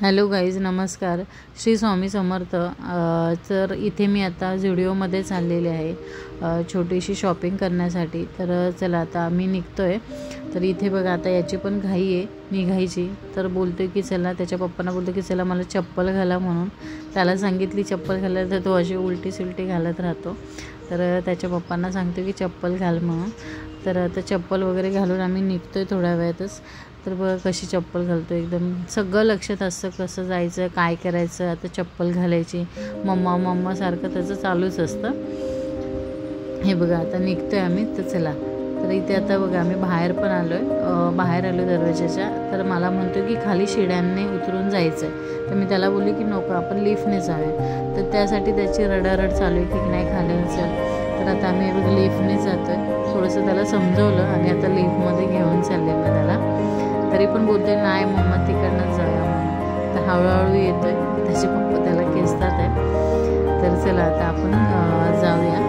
Hello guys, नमस्कार. श्री स्वामी समर्थ. तर इथे मी आता झुडिओमध्ये चाललेले आहे छोटीशी शॉपिंग करण्यासाठी. तर चला आता आम्ही निघतो आहे. तर इथे बघा आता याची पण घाई आहे निघायची. तर बोलतो की चला, त्याच्या पप्पांना बोलतो की चला मला चप्पल घाला म्हणून. त्याला सांगितली चप्पल घालायला तर तो अशी उलटी सुलटी घालत राहतो. तर त्याच्या पप्पांना सांगतो की चप्पल घाल म्हणून. तर आता चप्पल वगैरे घालून आम्ही निघतो आहे थोड्या वेळातच. तर बघा कशी चप्पल घालतो, एकदम सगळं लक्षात असतं कसं जायचं काय करायचं. आता चप्पल घालायची मम्मा मम्मा सारखं त्याचं चालूच असतं. हे बघा आता निघतो आहे आम्ही. तर चला, तर इथे आता बघा आम्ही बाहेर पण बाहेर आलो दरवाजाच्या. तर मला म्हणतो की खाली शिड्यांनी उतरून जायचं आहे. तर मी त्याला बोलली की नको, आपण लिफ्टने जाऊया. तर त्यासाठी त्याची रडारड चालू आहे की नाही खाली चल. तर आता आम्ही बघा लिफ्टने जातो आहे. थोडंसं त्याला समजवलं आणि आता लिफ्टमध्ये घेऊन चालले मी त्याला. तरी पण बोलतोय नाही मम्मा तिकडनंच जाऊया म्हणून. तर हळूहळू येतो आहे. त्याचे पप्पा त्याला खेचतात आहे. तर चला आता आपण जाऊया.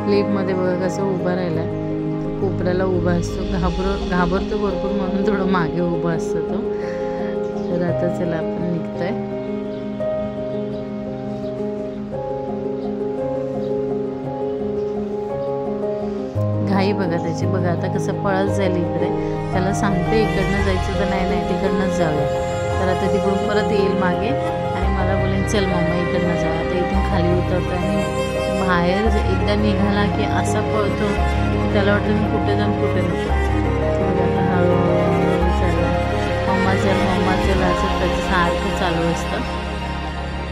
लिफ्टमध्ये बघा कसं उभा राहिला, कोपऱ्याला उभा असतो. घाबरतो भरपूर म्हणून थोडं मागे उभा असतो तो. तर आता चला आपण निघतोय. घाई बघा त्याची, बघा आता कसं पळत जाईल इकडे. त्याला सांगते इकडनं जायचं तर नाही तिकडनंच जाऊया. तर आता तिकडून परत येईल मागे आणि मला बोलेन चल मम्मा इकडनं जाऊया. आता इथून खाली उतरतो आणि बाहेर एकदा निघाला की असा पळतो की त्याला वाटतं मी कुठे जाऊन कुठे नको. आता हळूहळू चालला मम्मा चल असं त्याचं सारखं चालू असतं.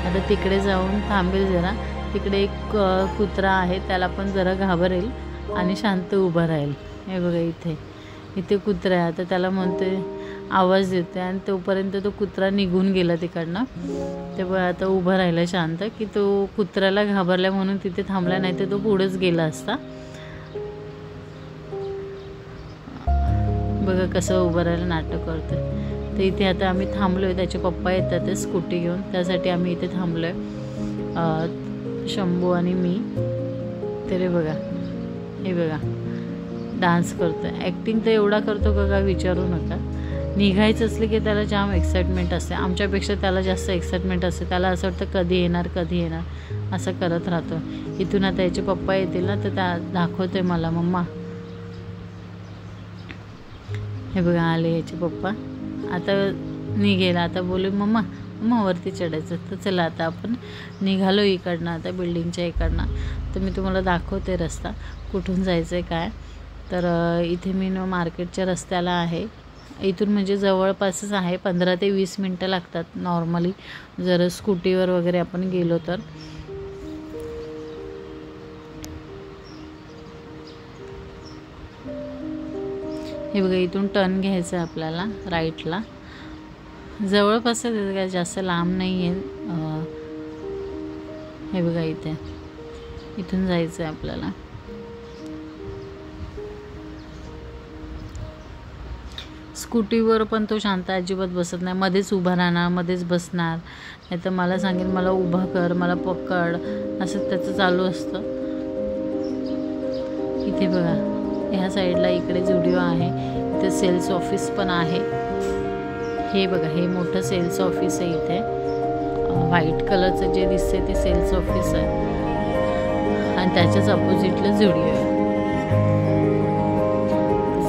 आता तिकडे जाऊन थांबेल जरा. तिकडे एक कुत्रा आहे, त्याला पण जरा घाबरेल आणि शांत उभं राहील. हे बघा इथे कुत्रा आहे. आता त्याला म्हणते, आवाज देते आणि तोपर्यंत तो कुत्रा निघून गेला तिकडनं. तेव्हा आता उभं राहिला शांत की तो कुत्र्याला घाबरला म्हणून तिथे थांबला, नाही तर तो पुढेच गेला असता. बघा कसं उभं राहायला नाटक करतोय. तर इथे आता आम्ही थांबलो आहे. त्याचे पप्पा येतात ते स्कूटी घेऊन, त्यासाठी आम्ही इथे थांबलो आहे शंभू आणि मी. तरी बघा हे बघा डान्स करतो. ॲक्टिंग तर एवढा करतो का विचारू नका. निघायचं असलं की त्याला जाम एक्साइटमेंट असते. आमच्यापेक्षा त्याला जास्त एक्साइटमेंट असते. त्याला असं वाटतं कधी येणार असं करत राहतो. इथून आता याचे पप्पा येतील ना, तर त्या दाखवते मला मम्मा. हे बघा आले याचे पप्पा. आता निघेल. आता बोलू मम्मा वरती चढायचं. तर चला आता आपण निघालो इकडनं, आता बिल्डिंगच्या इकडनं. तर मी तुम्हाला दाखवते रस्ता कुठून जायचं आहे काय. तर इथे मी मार्केटच्या रस्त्याला आहे. इथून म्हणजे जवळपासच आहे. 15 ते 20 मिनटं लागतात नॉर्मली जर स्कूटीवर वगैरे आपण गेलो तर. हे बघा इथून टर्न घ्यायचं आहे आपल्याला राईटला. जवळपास काय जास्त लांब नाही आहे. हे बघा इथून जायचं आहे आपल्याला. स्कूटीवर पण तो शांत अजिबात बसत नाही. मध्येच उभा राहणार, मध्येच बसणार. नाही तर मला सांगेल मला उभा कर, मला पकड, असं त्याचं चालू असतं. इथे बघा ह्या साईडला इकडे झुडिओ आहे. इथे सेल्स ऑफिस पण आहे. हे बघा हे मोठं सेल्स ऑफिस आहे. इथे व्हाईट कलरचं जे दिसते ते सेल्स ऑफिस आहे आणि त्याच्याच अपोजिटला झुडिओ आहे.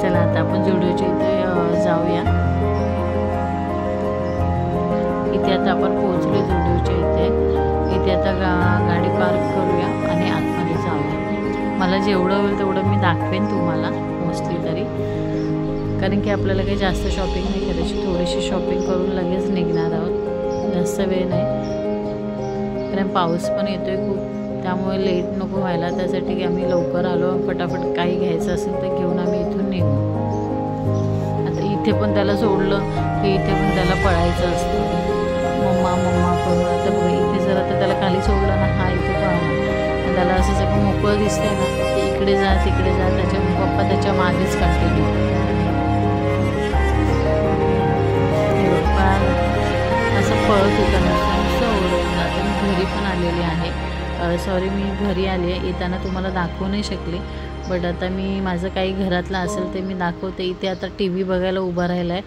चला आता आपण झुडिओच्या इथे जाऊया. इथे आता आपण पोहोचलो झुडिओच्या इथे आता गाडी पार्क करूया आणि आतमध्ये जाऊया. मला जेवढं होईल तेवढं मी दाखवेन तुम्हाला मोस्टली तरी, कारण की आपल्याला काही जास्त शॉपिंग नाही करायची. थोडीशी शॉपिंग करून लगेच निघणार आहोत, जास्त वेळ नाही. कारण पाऊस पण येतो आहे खूप, त्यामुळे लेट नको व्हायला. त्यासाठी की आम्ही लवकर आलो, फटाफट काही घ्यायचं असेल तर घेऊन आम्ही इथून निघू. आता इथे पण त्याला सोडलं की इथे पण त्याला पळायचं असतं मम्मा करून. आता बघा इथे जर आता त्याला खाली सोडलं ना, हा इथे पळणार. त्याला असं सगळं मोकळं दिसतंय ना, की इकडे जा तिकडे जा. त्याच्या पप्पा त्याच्या मागेच कंटिन्यू. असं पळत होता नुसतं ओरडून. आता मी घरी पण आलेली आहे. सॉरी मी घरी आली आहे. येताना तुम्हाला दाखवू नाही शकले. बट आता मी माझं काही घरातलं असेल ते मी दाखवते. इथे आता टी व्ही बघायला उभा राहिला आहे.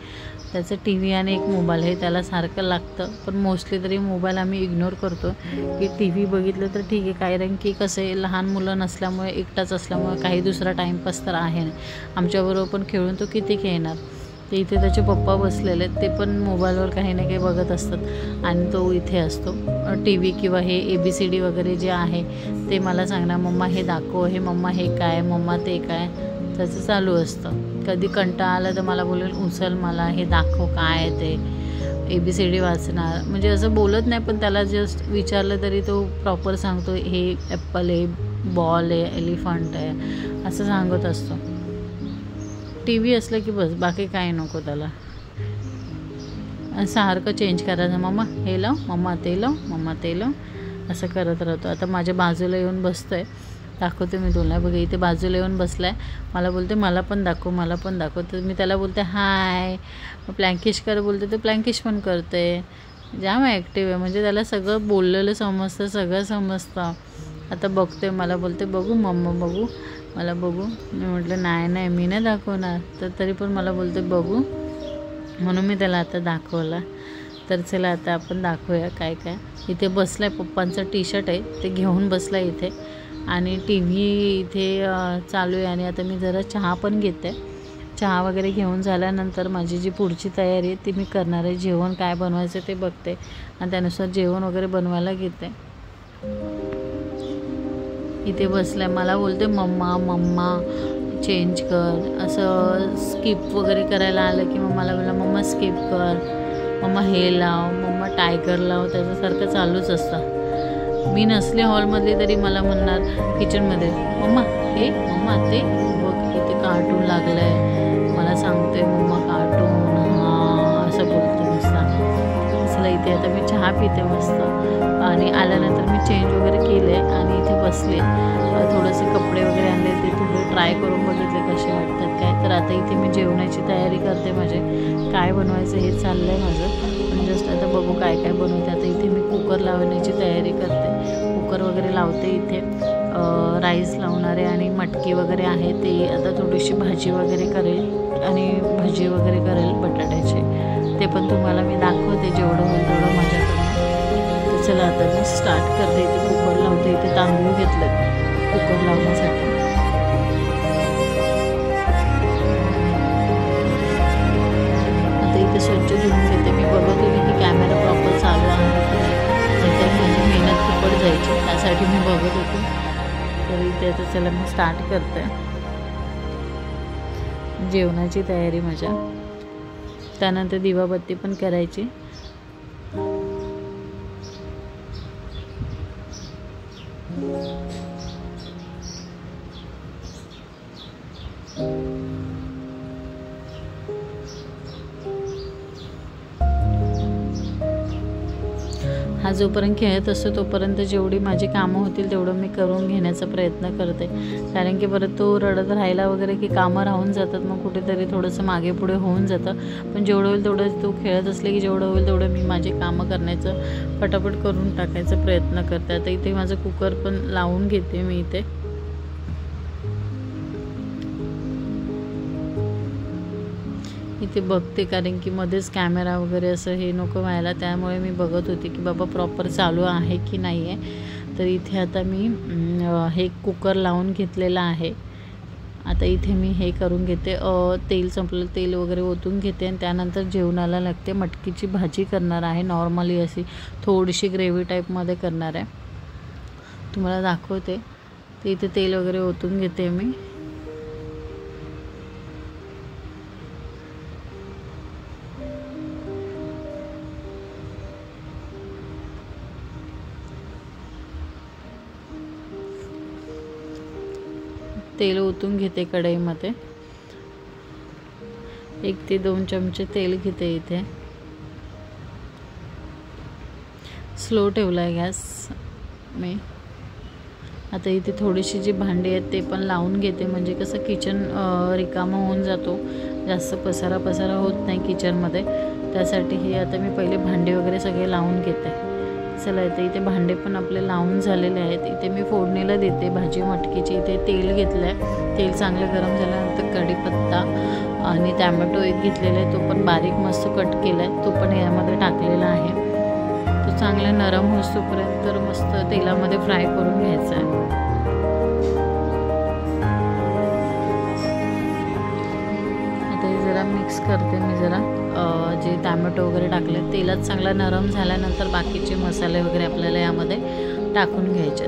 त्याचं टी व्ही आणि एक मोबाईल हे त्याला सारखं लागतं, पण मोस्टली तरी मोबाईल आम्ही इग्नोर करतो की टी व्ही बघितलं तर ठीक आहे. कारण की कसं आहे, लहान मुलं नसल्यामुळे, एकटाच असल्यामुळे काही दुसरा टाईमपास तर आहे नाही. आमच्याबरोबर पण खेळून तो किती खेळणार. ते इथे त्याचे पप्पा बसलेले आहेत, ते पण मोबाईलवर काही ना काही बघत असतात आणि तो इथे असतो. टी व्ही किंवा हे ABCD वगैरे जे आहे ते मला सांगणार, मम्मा हे दाखव, हे मम्मा हे काय, मम्मा ते काय, त्याचं चालू असतं. कधी कंटाळा आला तर मला बोलेल उचल, मला हे दाखव काय आहे ते. ABCD वाचणार, म्हणजे असं बोलत नाही, पण त्याला जस्ट विचारलं तरी तो प्रॉपर सांगतो. हे ॲपल आहे, बॉल आहे, एलिफंट आहे, असं सांगत असतो. टी व्ही असलं की बस, बाकी काही नको त्याला. सारखं चेंज करायचं, मम्मा हे लाव, मम्मा ते लाव, मम्मा ते लाव, असं करत राहतो. आता माझ्या बाजूला येऊन बसतो आहे, दाखवते मी तुला. बघा इथे बाजूला येऊन बसला आहे, मला बोलते मला पण दाखव, मला पण दाखव. तर मी त्याला बोलते हाय, प्लँकिश कर बोलते, तर प्लँकिश पण करते. जाम ॲक्टिव्ह आहे, म्हणजे त्याला सगळं बोललेलं समजतं, सगळं समजतं. आता बघते, मला बोलते बघू मम्मा बघू, मला बघू. मी म्हटलं नाही मी नाही दाखवणार, तर तरी पण मला बोलते बघू, म्हणून मी त्याला आता दाखवला. तर चला आता आपण दाखवूया काय काय. इथे बसला आहे, पप्पांचं टी-शर्ट आहे ते घेऊन बसला इथे, आणि टी व्ही इथे चालू आहे. आणि आता मी जरा चहा पण घेते. चहा वगैरे घेऊन झाल्यानंतर माझी जी पुढची तयारी आहे ती मी करणार आहे. जेवण काय बनवायचं ते बघते आणि त्यानुसार जेवण वगैरे बनवायला घेते. इथे बसलाय, मला बोलते मम्मा चेंज कर. असं स्किप वगैरे करायला आलं की मग मला बोलला मम्मा स्किप कर, मम्मा हे लाव, मम्मा टायगर लाव, त्याच्यासारखं चालूच असतं. मी नसले हॉलमधली तरी मला म्हणणार किचनमध्ये, मम्मा हे, मम्मा ते, बघ इथे कार्टून लागलं आहे, मला सांगतोय मम्मा कार्टून, हां असं बोलतो नुसता. चला इथे आता मी चहा पिते मस्त, आणि आल्यानंतर मी चेंज वगैरे केलं आहे आणि इथे बसले. थोडेसे कपडे वगैरे आणले, ते थोडे ट्राय करून बघितले कसे वाटतात काय. तर आता इथे मी जेवणाची तयारी करते, माझे काय बनवायचं हे चाललं आहे माझं. पण जस्ट आता बघू काय काय बनवते. आता इथे मी कुकर लावण्याची तयारी करते, कुकर वगैरे लावते. इथे राईस लावणारे आणि मटकी वगैरे आहे ते. आता थोडीशी भाजी वगैरे करेल आणि भजी वगैरे करेल बटाट्याचे, ते पण तुम्हाला मी दाखवते जेवढं होईल तेवढं माझ्याकडनं. तर चला आता मी स्टार्ट करते. इथे कुकर लावते, इथे तांदूळ घेतलं कुकर लावण्यासाठी. आता इथे स्वच्छ धुवून घेते. मी बघत होते की कॅमेरा प्रॉपर चालू आहे की नाही, नाहीतर माझी मेहनत फुकट जायची, त्यासाठी मी बघत होते. तर इथे आता चला मी स्टार्ट करते जेवणाची तयारी माझ्या. त्यानंतर दिवाबत्ती पण करायची. हा जोपर्यंत खेळत असतो तोपर्यंत जेवढी माझी कामं होतील तेवढं मी करून घेण्याचा प्रयत्न करते. कारण की परत तो रडत राहिला वगैरे की कामं राहून जातात, मग कुठेतरी थोडंसं मागे पुढे होऊन जातं. पण जेवढं होईल तेवढं तो खेळत असले की जेवढं होईल तेवढं मी माझी कामं करण्याचं पटापट करून टाकायचा प्रयत्न करते. आता इथे माझं कुकर पण लावून घेते मी इथे. इथे बघते, कारण की मध्येच कॅमेरा वगैरे असं हे नको व्हायला, त्यामुळे मी बघत होते की बाबा प्रॉपर चालू आहे की नाही आहे. तर इथे आता मी हे कुकर लावून घेतलेलं आहे. आता इथे मी हे करून घेते, तेल संपलं, तेल वगैरे ओतून घेते आणि त्यानंतर जेवणाला लागते. मटकीची भाजी करणार आहे, नॉर्मली अशी थोडीशी ग्रेव्ही टाईपमध्ये करणार आहे, तुम्हाला दाखवते. तर इथे तेल वगैरे ओतून घेते मी. तेल ओतून घेते कढईमध्ये. 1 ते 2 चमचे तेल घेते इथे. स्लो ठेवला आहे गॅस मी. आता इथे थोडीशी जी भांडी आहेत ते पण लावून घेते, म्हणजे कसं किचन रिकामा होऊन जातो, जास्त पसारा होत नाही किचनमध्ये. त्यासाठी हे आता मी पहिले भांडे वगैरे सगळे लावून घेते. चला आता इथे भांडे पण आपले लावून झालेले आहेत. इथे मी फोडणीला देते भाजी मटकीची. इथे तेल घेतलं आहे. तेल चांगलं गरम झाल्यानंतर कढीपत्ता आणि टॅमॅटो एक घेतलेला आहे, तो पण बारीक मस्त कट केला आहे, तो पण यामध्ये टाकलेला आहे. तो चांगला नरम होईपर्यंत तर मस्त तेलामध्ये फ्राय करून घ्यायचा आहे. आता हे जरा मिक्स करते मी जरा जे टॅमॅटो वगैरे टाकले तेलात चांगला नरम झाल्यानंतर बाकीचे मसाले वगैरे आपल्याला यामध्ये टाकून घ्यायचे.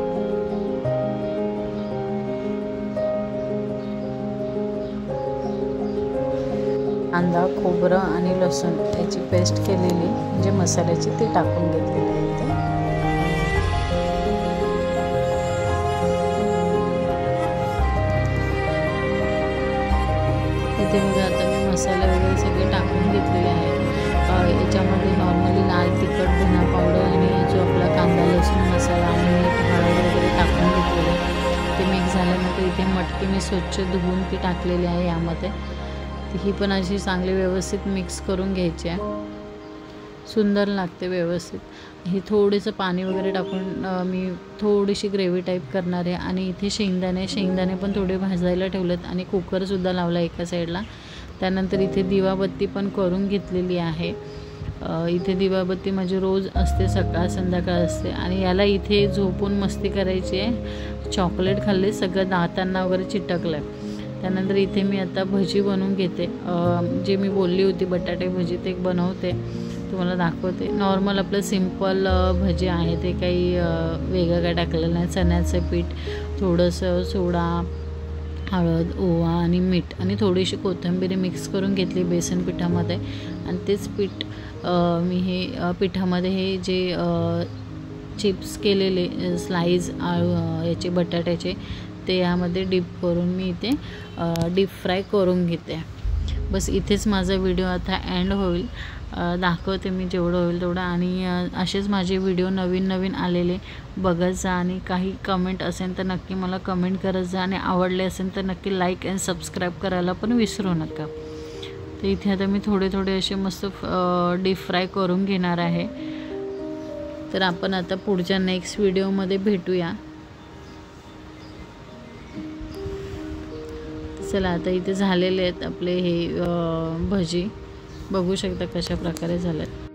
कांदा खोबरं आणि लसूण याची पेस्ट केलेली म्हणजे मसाल्याची ती टाकून घेतलेली आहे. इथे बघा आता मी मसाले वगैरे सगळे टाकून घेतलेले आहेत. याच्यामध्ये नॉर्मली लाल तिखट, धना पावडर आणि जो आपला कांदा लसूण मसाला आणि मीठ हळद वगैरे टाकून घेतलेले. ते मिक्स झाल्यानंतर इथे मटकी मी स्वच्छ धुवून ती टाकलेली आहे यामध्ये. ही पण अशी चांगली व्यवस्थित मिक्स करून घ्यायची आहे. सुंदर लागते व्यवस्थित. ही थोडंसं पाणी वगैरे टाकून मी थोडीशी ग्रेव्ही टाईप करणार आहे. आणि इथे शेंगदाणे पण थोडे भाजायला ठेवलेत आणि कुकरसुद्धा लावला एका साईडला. त्यानंतर इथे दिवाबत्ती पण करून घेतलेली आहे. इथे दिवाबत्ती म्हणजे रोज असते, सकाळ संध्याकाळ असते. आणि याला इथे झोपून मस्ती करायची आहे. चॉकलेट खाल्ले, सगळं दातांना वगैरे चिटकलं आहे. त्यानंतर इथे मी आता भजी बनवून घेते. जे मी बोलली होती बटाटे भजी ते बनवते, तुम्हाला दाखवते. नॉर्मल आपलं सिंपल भजी आहे, ते काही वेगळं काय टाकलेलं नाही. चण्याचं पीठ, थोडंसं सोडा, हळद, ओवा आणि मीठ आणि थोडीशी कोथिंबीर मिक्स करून घेतली बेसन पिठामध्ये. आणि तेच पीठ मी हे पिठामध्ये हे जे चिप्स केलेले स्लाइस याचे बटाट्याचे ते यामध्ये डीप करून मी इथे डीप फ्राय करून घेते. बस इथेच माझा व्हिडिओ आता एंड होईल. दाखवते मी जेवढं होईल तेवढं. आणि असेच माझे व्हिडिओ नवीन आलेले बघत जा. आणि काही कमेंट असेल तर नक्की मला कमेंट करत जा. आणि आवडले असेल तर नक्की लाईक अँड सबस्क्राईब करायला पण विसरू नका. तर इथे आता मी थोडे असे मस्त डीप फ्राय करून घेणार आहे. तर आपण आता पुढच्या नेक्स्ट व्हिडिओमध्ये भेटूया. चला आता इथे झालेले आहेत आपले हे भजी, बघू शकता कशा प्रकारे झालेत.